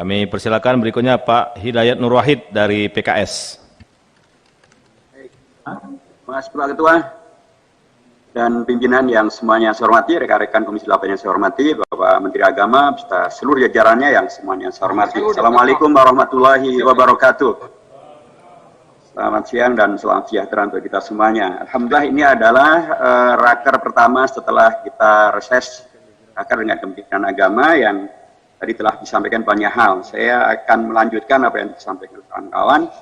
Kami persilakan berikutnya Pak Hidayat Nur Wahid dari PKS. Terima kasih Pak Ketua dan pimpinan yang semuanya saya hormati, rekan-rekan Komisi 8 yang saya hormati, Bapak Menteri Agama, beserta seluruh jajarannya yang semuanya saya hormati. Assalamualaikum warahmatullahi wabarakatuh. Selamat siang dan selamat sejahtera untuk kita semuanya. Alhamdulillah ini adalah raker pertama setelah kita reses raker dengan Kementerian Agama yang tadi telah disampaikan banyak hal. Saya akan melanjutkan apa yang disampaikan kawan-kawan.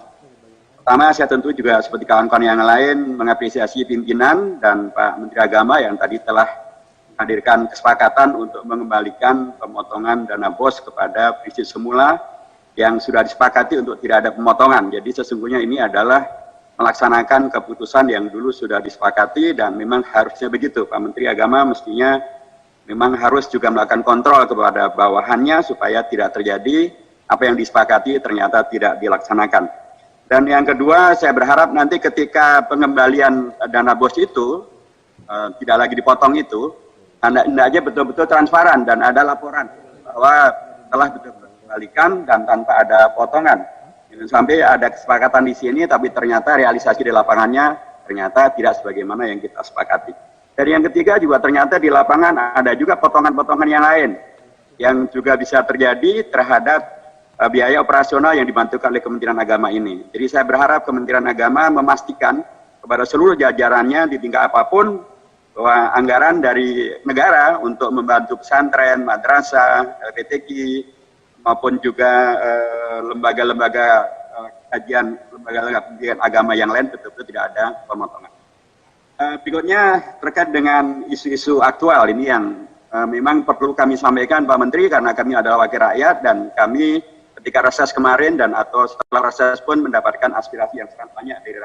Pertama, saya tentu juga seperti kawan-kawan yang lain mengapresiasi pimpinan dan Pak Menteri Agama yang tadi telah menghadirkan kesepakatan untuk mengembalikan pemotongan dana BOS kepada prinsip semula yang sudah disepakati untuk tidak ada pemotongan. Jadi sesungguhnya ini adalah melaksanakan keputusan yang dulu sudah disepakati dan memang harusnya begitu. Pak Menteri Agama mestinya memang harus juga melakukan kontrol kepada bawahannya supaya tidak terjadi apa yang disepakati ternyata tidak dilaksanakan. Dan yang kedua, saya berharap nanti ketika pengembalian dana BOS itu tidak lagi dipotong itu, hendaknya betul-betul transparan dan ada laporan bahwa telah betul-betul dikembalikan dan tanpa ada potongan. Jangan sampai ada kesepakatan di sini, tapi ternyata realisasi di lapangannya ternyata tidak sebagaimana yang kita sepakati. Dan yang ketiga juga ternyata di lapangan ada juga potongan-potongan yang lain yang juga bisa terjadi terhadap biaya operasional yang dibantukan oleh Kementerian Agama ini. Jadi saya berharap Kementerian Agama memastikan kepada seluruh jajarannya di tingkat apapun bahwa anggaran dari negara untuk membantu pesantren, madrasah, PTQ maupun juga lembaga-lembaga kajian, lembaga-lembaga pendidikan agama yang lain betul-betul tidak ada pemotongan. Berikutnya terkait dengan isu-isu aktual ini yang memang perlu kami sampaikan Pak Menteri karena kami adalah wakil rakyat dan kami ketika reses kemarin dan atau setelah reses pun mendapatkan aspirasi yang sangat banyak dari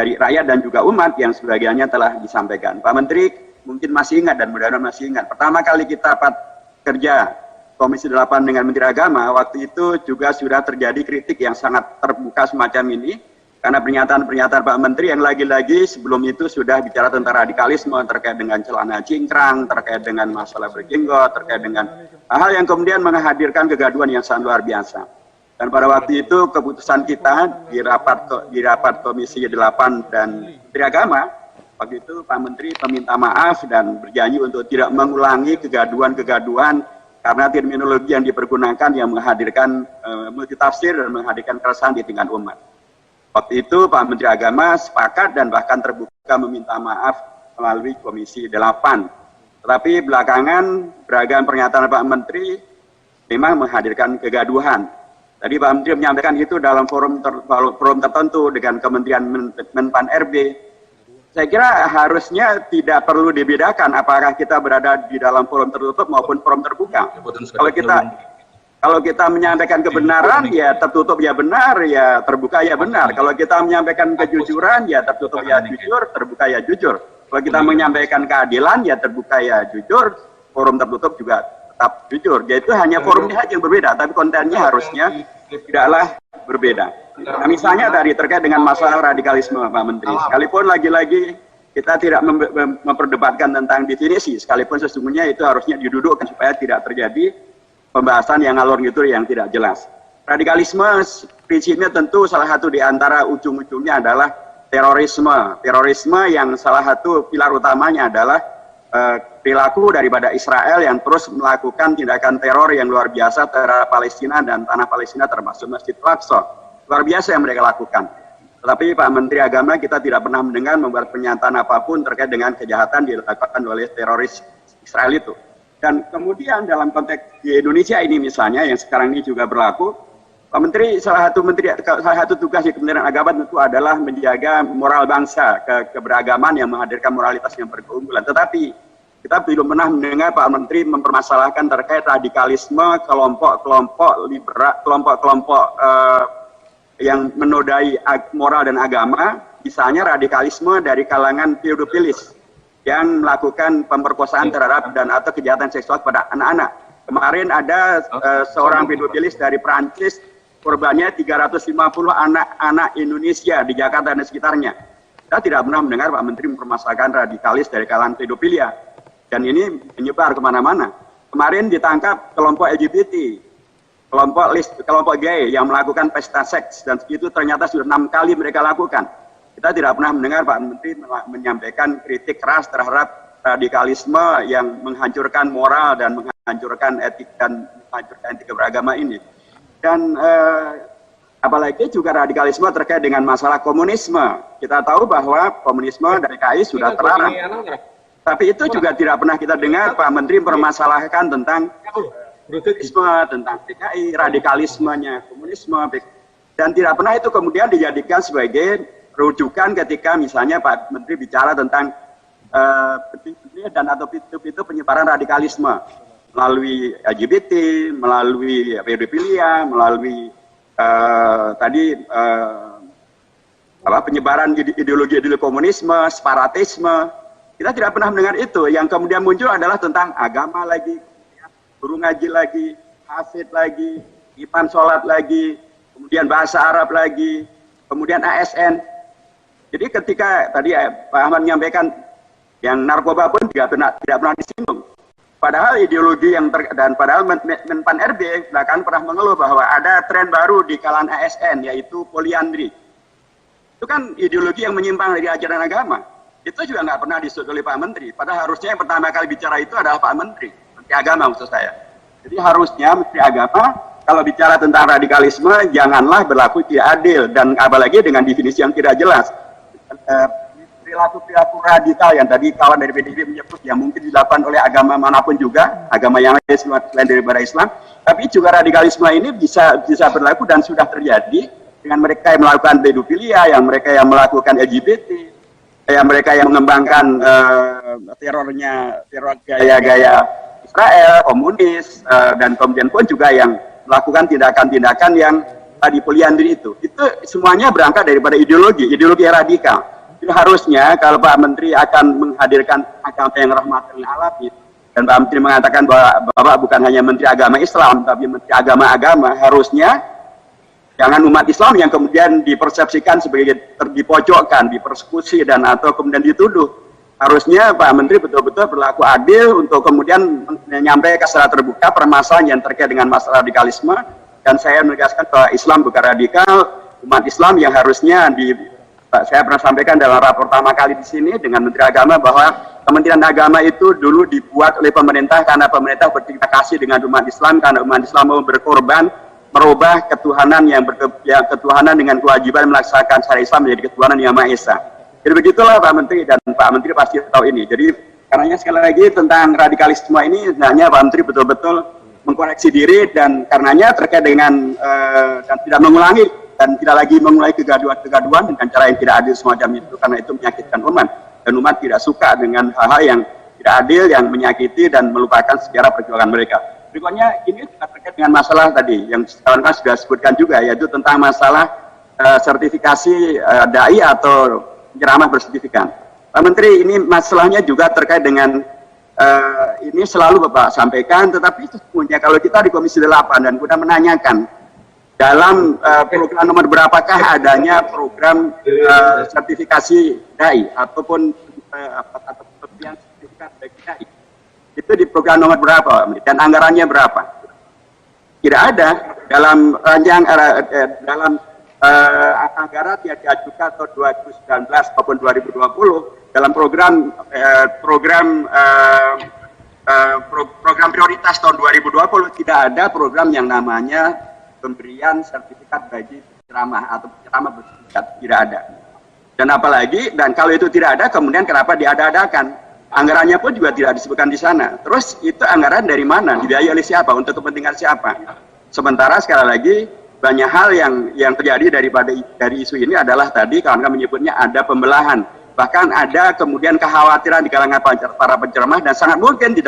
rakyat dan juga umat yang sebagiannya telah disampaikan. Pak Menteri mungkin masih ingat dan mudah-mudahan masih ingat. Pertama kali kita kerja Komisi 8 dengan Menteri Agama, waktu itu juga sudah terjadi kritik yang sangat terbuka semacam ini. Karena pernyataan-pernyataan Pak Menteri yang lagi-lagi sebelum itu sudah bicara tentang radikalisme terkait dengan celana cingkrang, terkait dengan masalah berjenggot, terkait dengan hal yang kemudian menghadirkan kegaduhan yang sangat luar biasa. Dan pada waktu itu keputusan kita di rapat Komisi 8 dan Menteri Agama, waktu itu Pak Menteri meminta maaf dan berjanji untuk tidak mengulangi kegaduhan-kegaduhan karena terminologi yang dipergunakan yang menghadirkan multitafsir dan menghadirkan keresahan di tingkat umat. Waktu itu Pak Menteri Agama sepakat dan bahkan terbuka meminta maaf melalui Komisi 8. Tetapi belakangan beragam pernyataan Pak Menteri memang menghadirkan kegaduhan. Tadi Pak Menteri menyampaikan itu dalam forum tertentu dengan Kementerian Menpan RB. Saya kira harusnya tidak perlu dibedakan apakah kita berada di dalam forum tertutup maupun forum terbuka. Kalau kita menyampaikan kebenaran, ya tertutup ya benar, ya terbuka ya benar. Kalau kita menyampaikan kejujuran, ya tertutup ya jujur, terbuka ya jujur. Kalau kita menyampaikan keadilan, ya terbuka ya jujur, forum tertutup juga tetap jujur. Yaitu hanya forumnya saja yang berbeda, tapi kontennya harusnya tidaklah berbeda. Nah, misalnya tadi terkait dengan masalah radikalisme Pak Menteri, sekalipun lagi-lagi kita tidak memperdebatkan tentang definisi, sekalipun sesungguhnya itu harusnya didudukkan supaya tidak terjadi pembahasan yang ngalor ngidul yang tidak jelas. Radikalisme prinsipnya tentu salah satu di antara ujung-ujungnya adalah terorisme. Terorisme yang salah satu pilar utamanya adalah perilaku daripada Israel yang terus melakukan tindakan teror yang luar biasa terhadap Palestina dan tanah Palestina termasuk Masjid Al-Aqsa. Luar biasa yang mereka lakukan. Tetapi Pak Menteri Agama kita tidak pernah mendengar membuat pernyataan apapun terkait dengan kejahatan dilakukan oleh teroris Israel itu. Dan kemudian dalam konteks di Indonesia ini misalnya yang sekarang ini juga berlaku, Pak Menteri salah satu tugas di Kementerian Agama tentu adalah menjaga moral bangsa, keberagaman yang menghadirkan moralitas yang berkeunggulan. Tetapi kita belum pernah mendengar Pak Menteri mempermasalahkan terkait radikalisme kelompok-kelompok liberal, kelompok-kelompok yang menodai moral dan agama, misalnya radikalisme dari kalangan pedofilis yang melakukan pemerkosaan terhadap dan atau kejahatan seksual kepada anak-anak. Kemarin ada seorang pedofilis dari Perancis, korbannya 350 anak-anak Indonesia di Jakarta dan sekitarnya. Kita tidak pernah mendengar Pak Menteri mempermasalahkan radikalis dari kalangan pedofilia. Dan ini menyebar kemana-mana. Kemarin ditangkap kelompok LGBT. kelompok gay yang melakukan pesta seks, dan itu ternyata sudah 6 kali mereka lakukan. Kita tidak pernah mendengar Pak Menteri menyampaikan kritik keras terhadap radikalisme yang menghancurkan moral dan menghancurkan etik dan menghancurkan etika beragama ini. Dan apalagi juga radikalisme terkait dengan masalah komunisme. Kita tahu bahwa komunisme dari PKI sudah terlarang. Tapi itu juga tidak pernah kita dengar Pak Menteri mempermasalahkan tentang komunisme, tentang PKI, radikalismenya komunisme. Dan tidak pernah itu kemudian dijadikan sebagai rujukan ketika misalnya Pak Menteri bicara tentang dan atau pintu-pintu penyebaran radikalisme melalui LGBT, melalui pedofilia, melalui penyebaran ideologi komunisme, separatisme. Kita tidak pernah mendengar itu. Yang kemudian muncul adalah tentang agama lagi, guru ngaji lagi, hafid lagi, iman sholat lagi, kemudian bahasa Arab lagi, kemudian ASN. Jadi ketika tadi Pak Ahmad menyampaikan yang narkoba pun tidak pernah disinggung. Padahal ideologi dan padahal Menpan RB bahkan pernah mengeluh bahwa ada tren baru di kalangan ASN, yaitu poliandri. Itu kan ideologi yang menyimpang dari ajaran agama. Itu juga nggak pernah disebut oleh Pak Menteri. Padahal harusnya yang pertama kali bicara itu adalah Pak Menteri Agama maksud saya. Jadi harusnya Menteri Agama kalau bicara tentang radikalisme janganlah berlaku tidak adil, dan apalagi dengan definisi yang tidak jelas. Perilaku radikal yang tadi kawan dari PDIP menyebut yang mungkin dilakukan oleh agama manapun juga, agama yang lain selain daripada Islam, tapi juga radikalisme ini bisa berlaku dan sudah terjadi dengan mereka yang melakukan pedofilia, yang mereka yang melakukan LGBT, yang mereka yang mengembangkan teror gaya-gaya Israel, komunis, dan kemudian pun juga yang melakukan tindakan-tindakan yang tadi poliandri itu semuanya berangkat daripada ideologi radikal. Jadi harusnya kalau Pak Menteri akan menghadirkan agama yang rahmatan lil alamin, dan Pak Menteri mengatakan bahwa Bapak bukan hanya Menteri Agama Islam, tapi Menteri Agama-agama, harusnya jangan umat Islam yang kemudian dipersepsikan sebagai dipojokkan, dipersekusi, dan atau kemudian dituduh. Harusnya Pak Menteri betul-betul berlaku adil untuk kemudian menyampaikan secara terbuka permasalahan yang terkait dengan masalah radikalisme. Dan saya menegaskan bahwa Islam bukan radikal, umat Islam yang harusnya saya pernah sampaikan dalam rapor pertama kali di sini dengan Menteri Agama bahwa Kementerian Agama itu dulu dibuat oleh pemerintah karena pemerintah berterima kasih dengan umat Islam, karena umat Islam mau berkorban merubah ketuhanan ketuhanan dengan kewajiban melaksanakan syariat Islam menjadi ketuhanan yang Maha Esa. Jadi begitulah Pak Menteri, dan Pak Menteri pasti tahu ini. Jadi karenanya sekali lagi tentang radikalisme ini hendaknya Pak Menteri betul-betul mengkoreksi diri, dan karenanya terkait dengan dan tidak mengulangi dan tidak lagi mengulangi kegaduhan dengan cara yang tidak adil semacam itu, karena itu menyakitkan umat, dan umat tidak suka dengan hal-hal yang tidak adil, yang menyakiti dan melupakan sejarah perjuangan mereka. Berikutnya ini terkait dengan masalah tadi yang kawan-kawan sudah sebutkan juga, yaitu tentang masalah sertifikasi dai atau penceramah bersertifikat. Pak Menteri, ini masalahnya juga terkait dengan ini selalu Bapak sampaikan, tetapi itu sebenarnya kalau kita di Komisi 8 dan kita menanyakan dalam program nomor berapakah adanya program sertifikasi dai ataupun pemberian sertifikat bagi dai. Itu di program nomor berapa, dan anggarannya berapa? Tidak ada dalam dalam anggaran yang diajukan tahun 2019 maupun 2020 dalam program prioritas tahun 2020 tidak ada program yang namanya pemberian sertifikat bagi penceramah atau penceramah bersertifikat, tidak ada. Dan apalagi, dan kalau itu tidak ada, kemudian kenapa diada-adakan? Anggarannya pun juga tidak disebutkan di sana. Terus itu anggaran dari mana? Dibiayai oleh siapa? Untuk kepentingan siapa? Sementara sekali lagi banyak hal yang terjadi dari isu ini adalah tadi kawan-kawan menyebutnya ada pembelahan. Bahkan ada kemudian kekhawatiran di kalangan para penceramah, dan sangat mungkin di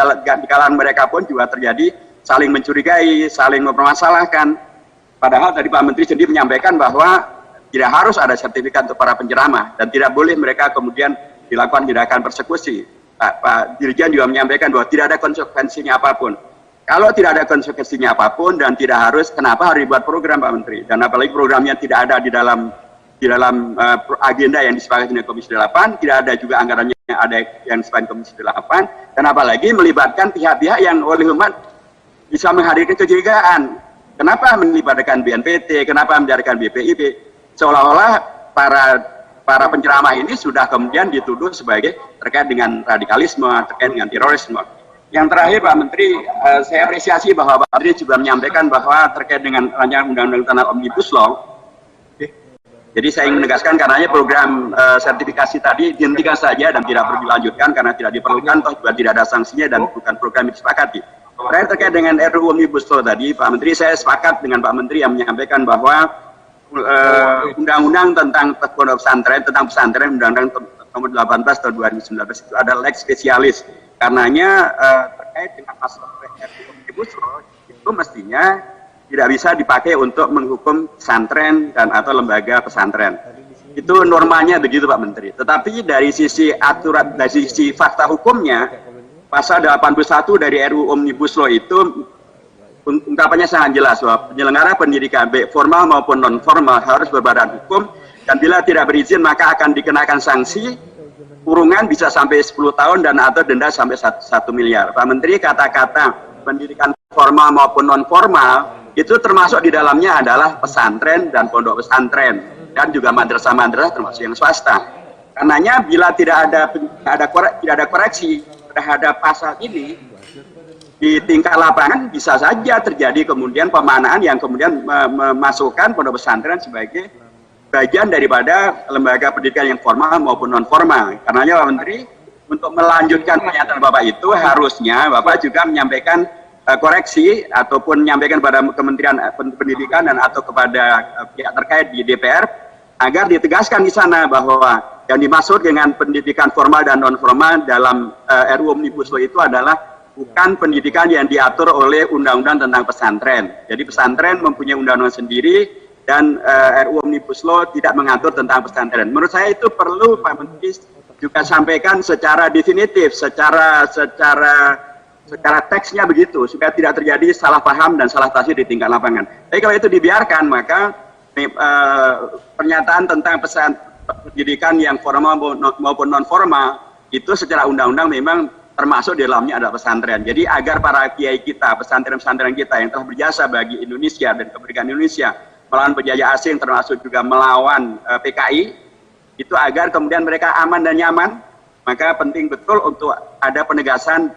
kalangan mereka pun juga terjadi saling mencurigai, saling mempermasalahkan. Padahal tadi Pak Menteri sendiri menyampaikan bahwa tidak harus ada sertifikat untuk para penceramah dan tidak boleh mereka kemudian dilakukan tindakan persekusi. Pak Dirjen juga menyampaikan bahwa tidak ada konsekuensinya apapun. Kalau tidak ada konsekuensinya apapun dan tidak harus, kenapa harus dibuat program Pak Menteri? Dan apalagi programnya tidak ada di dalam agenda yang disepakati dengan Komisi 8, tidak ada juga anggarannya ada yang disepakati Komisi 8, dan apalagi melibatkan pihak-pihak yang oleh umat bisa menghadirkan kecurigaan. Kenapa melibatkan BNPT? Kenapa melibatkan BPIP? Seolah-olah para penceramah ini sudah kemudian dituduh sebagai terkait dengan radikalisme, terkait dengan terorisme. Yang terakhir Pak Menteri, saya apresiasi bahwa Pak Menteri juga menyampaikan bahwa terkait dengan rancangan undang-undang tentang Omnibus Law. Jadi saya ingin menegaskan karenanya program sertifikasi tadi dihentikan saja dan tidak perlu dilanjutkan karena tidak diperlukan, toh juga tidak ada sanksinya dan bukan program yang disepakati. Terakhir terkait dengan RUU Omnibus Law tadi, Pak Menteri, saya sepakat dengan Pak Menteri yang menyampaikan bahwa undang-undang tentang pondok pesantren, undang-undang nomor 18 tahun 2019 itu ada lex spesialis. Karenanya terkait dengan masalah RUU Omnibus Law itu mestinya tidak bisa dipakai untuk menghukum pesantren dan atau lembaga pesantren. Itu normalnya begitu Pak Menteri. Tetapi dari sisi aturan, dari sisi fakta hukumnya, pasal 81 dari RUU Omnibus Law itu ungkapannya sangat jelas bahwa penyelenggara pendidikan baik formal maupun non formal harus berbadan hukum dan bila tidak berizin maka akan dikenakan sanksi kurungan bisa sampai 10 tahun dan atau denda sampai 1 miliar. Pak Menteri, kata-kata pendidikan formal maupun non formal itu termasuk di dalamnya adalah pesantren dan pondok pesantren dan juga madrasah-madrasah termasuk yang swasta. Karenanya bila tidak ada koreksi terhadap pasal ini di tingkat lapangan bisa saja terjadi kemudian pemanaan yang kemudian memasukkan pondok pesantren sebagai bagian daripada lembaga pendidikan yang formal maupun non formal. Karenanya Pak Menteri, untuk melanjutkan pernyataan Bapak itu harusnya Bapak juga menyampaikan koreksi ataupun menyampaikan pada Kementerian Pendidikan dan atau kepada pihak terkait di DPR agar ditegaskan di sana bahwa yang dimaksud dengan pendidikan formal dan non formal dalam RUU Omnibus Law itu adalah bukan pendidikan yang diatur oleh undang-undang tentang pesantren. Jadi pesantren mempunyai undang-undang sendiri dan RUU Omnibus Law tidak mengatur tentang pesantren. Menurut saya itu perlu Pak Menteri juga sampaikan secara definitif, secara teksnya begitu, supaya tidak terjadi salah paham dan salah tafsir di tingkat lapangan. Tapi kalau itu dibiarkan, maka pernyataan tentang pendidikan yang formal maupun non formal itu secara undang-undang memang termasuk di dalamnya adalah pesantren. Jadi agar para kiai kita, pesantren-pesantren kita yang telah berjasa bagi Indonesia dan kemerdekaan Indonesia melawan penjajah asing termasuk juga melawan PKI, itu agar kemudian mereka aman dan nyaman, maka penting betul untuk ada penegasan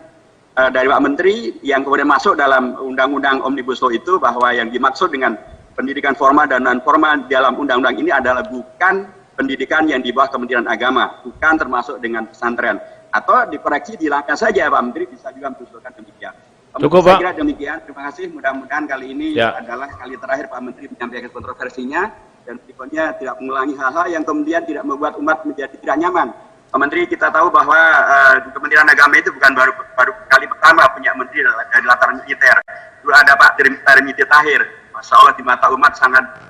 dari Pak Menteri yang kemudian masuk dalam Undang-Undang Omnibus Law itu bahwa yang dimaksud dengan pendidikan formal dan non formal dalam undang-undang ini adalah bukan pendidikan yang di bawah Kementerian Agama, bukan termasuk dengan pesantren. Atau dikoreksi dihilangkan saja Pak Menteri, bisa juga mengusulkan demikian. Cukup Saya Pak. kira demikian. Terima kasih. Mudah-mudahan kali ini adalah kali terakhir Pak Menteri menyampaikan kontroversinya dan berikutnya tidak mengulangi hal-hal yang kemudian tidak membuat umat menjadi tidak nyaman. Pak Menteri, kita tahu bahwa Kementerian Agama itu bukan baru kali pertama punya menteri dari latar militer. Dulu ada Pak Tarimiti Tahir, Masya Allah di mata umat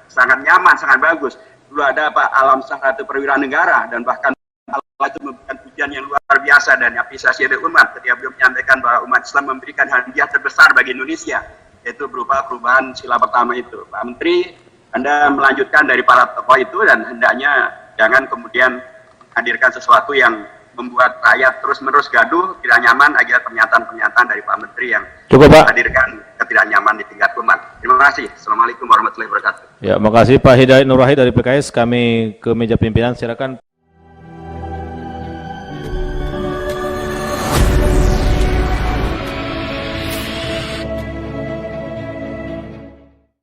sangat nyaman, sangat bagus. Dulu ada Pak Alam Sahratu Perwira Negara dan bahkan Allah itu memberikan pujian yang luar biasa dan apresiasi dari umat ketika beliau menyampaikan bahwa umat Islam memberikan hadiah terbesar bagi Indonesia, yaitu berupa perubahan sila pertama itu. Pak Menteri, Anda melanjutkan dari para tokoh itu dan hendaknya jangan kemudian hadirkan sesuatu yang membuat rakyat terus-menerus gaduh, tidak nyaman agar pernyataan-pernyataan dari Pak Menteri yang menghadirkan ketidaknyaman di tingkat umat. Terima kasih. Assalamualaikum warahmatullahi wabarakatuh. Ya, makasih Pak Hidayat Nur Wahid dari PKS. Kami ke meja pimpinan, silakan.